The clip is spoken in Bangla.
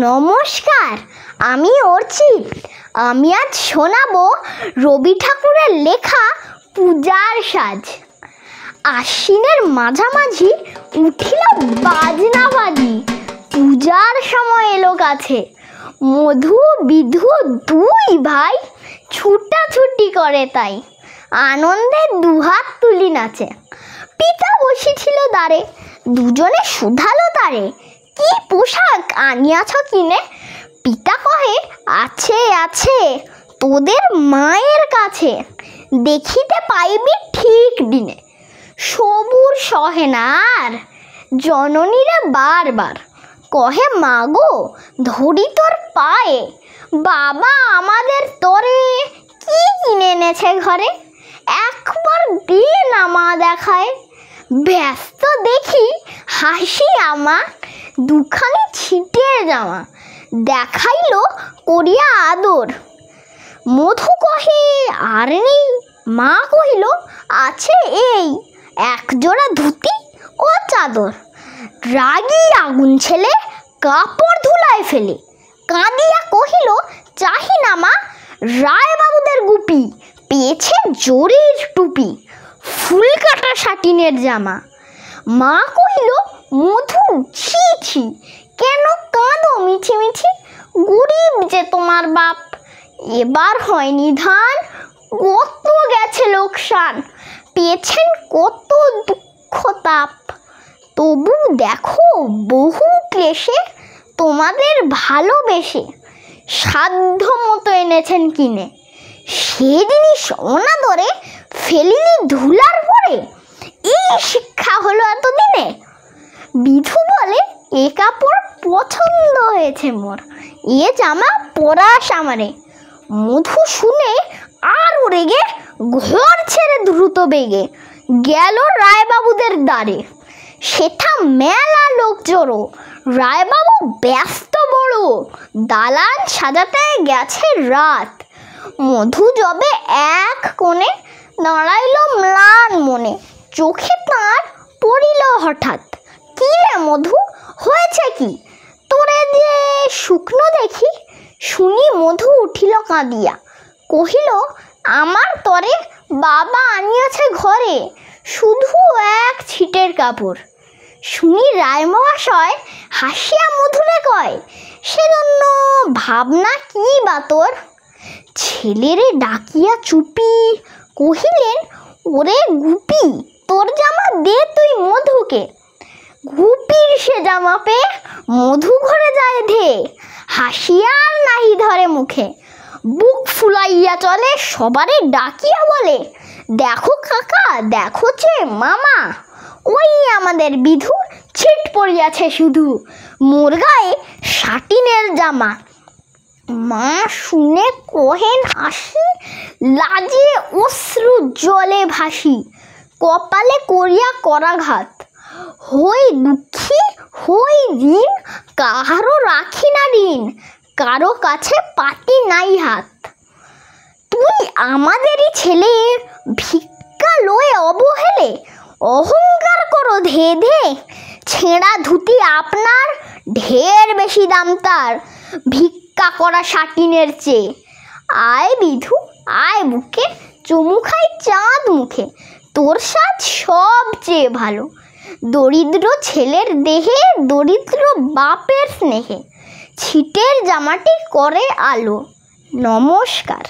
নমস্কার, আমি অর্চিত। আমি আজ শোনাবো রবি ঠাকুরের লেখা পূজার সাজ। আশ্বিনের মাঝামাঝি উঠিল বাজনা বাজি, পূজার সময় এলো কাছে। মধু বিধু দুই ভাই ছুটাছুটি করে, তাই আনন্দে দুহাত তুলি নাচে। পিতা বসেছিল দ্বারে, দুজনে শুধালো তারে, কি পোশাক আনিয়াছ কিনে? পিতা কহে, আছে আছে তোদের মায়ের কাছে, দেখিতে পাইবি ঠিক দিনে। সবুর সহে না আর, জননীরা বারবার কহে, মাগো ধরি তোর পায়ে, বাবা আমাদের তরে কি কিনে এনেছে ঘরে। একবার দিয়ে না মা দেখায়, ব্যস্ত দেখি হাসি আমা, দুখানি ছিটের জামা দেখাইল করিয়া আদর। মধু কহে, আর নেই? মা কহিল, আছে এই এক জোড়া ধুতি ও চাদর। রাগী আগুন ছেলে কাপড় ধুলায় ফেলে, কাঁদিয়া কহিল, চাহি না মা রায়বাবুদের গুপি, পেয়েছে জরির টুপি, ফুল কাটা সাটিনের জামা। মা কহিল, মধু ছি ছি, কেন কাঁদো মিছি মিছি? গরিব যে তোমার বাপ, এবার হয়নি ধান, কত গেছে লোকসান, পেয়েছেন কত দুঃখ তাপ। তবু দেখো বহু ক্লেশে তোমাদের ভালোবেসে সাধ্য মতো এনেছেন কিনে। সে জিনিস অনাদরে ফেলিনি ধুলার পরে, এই শিক্ষা হলো এতদিনে। বিধু বলে, এ কাপড় পছন্দ হয়েছে মোর, এ জামা পরাস আমারে। মধু শুনে আরও রেগে ঘর ছেড়ে দ্রুত বেগে গেল রায়বাবুদের দ্বারে। সেথা মেলা লোক জড়ো, রায়বাবু ব্যস্ত বড়, দালান সাজাতে গেছে রাত। মধু যবে এক কোণে দাঁড়াইল ম্লান মনে, চোখে তাঁর পড়িল হঠাৎ, কি রে মধু হয়েছে কি? তোরে যে শুকনো দেখি। শুনি মধু উঠিল কাঁদিয়া, কহিল, আমার তরে বাবা আনিয়াছে ঘরে শুধু এক ছিটের কাপড়। শুনি রায় মহাশয় হাসিয়া মধুরে কয়, সেজন্য ভাবনা কি বা তোর? ছেলেরে ডাকিয়া চুপি কহিলেন, ওরে গুপি, তোর জামা দে তুই মধুকে। গুপির সে জামা পেয়ে মধু ঘরে যায় ধে, হাসিয়ার নাহি ধরে মুখে। বুক ফুলাইয়া চলে, সবারে ডাকিয়া বলে, দেখো কাকা, দেখো চে মামা, ওই আমাদের বিধু ছিট পড়িয়াছে শুধু, মোর গায়ে সাটিনের জামা। মা শুনে কহেন হাসি, লাজে অশ্রু জলে ভাসি, কপালে করিয়া করাঘাত। হই দুঃখী হই ঋণ, কাহারও রাখি না ঋণ, কারো কাছে পাতি নাই হাত। তুই আমাদেরই ছেলে, ভিক্ষা লয়ে অবহেলে অহংকার করো ধে ধে, ছেঁড়া ধুতি আপনার ঢের বেশি দাম তার, ভিক্ষা করা সাটিনের চেয়ে। আয় বিধু আয় বুকে, চুমু খাই চাঁদ মুখে, তোর সাজ সবচেয়ে ভালো। দরিদ্র ছেলের দেহে দরিদ্র বাপের স্নেহে, ছিটের জামাটি করে আলো। নমস্কার।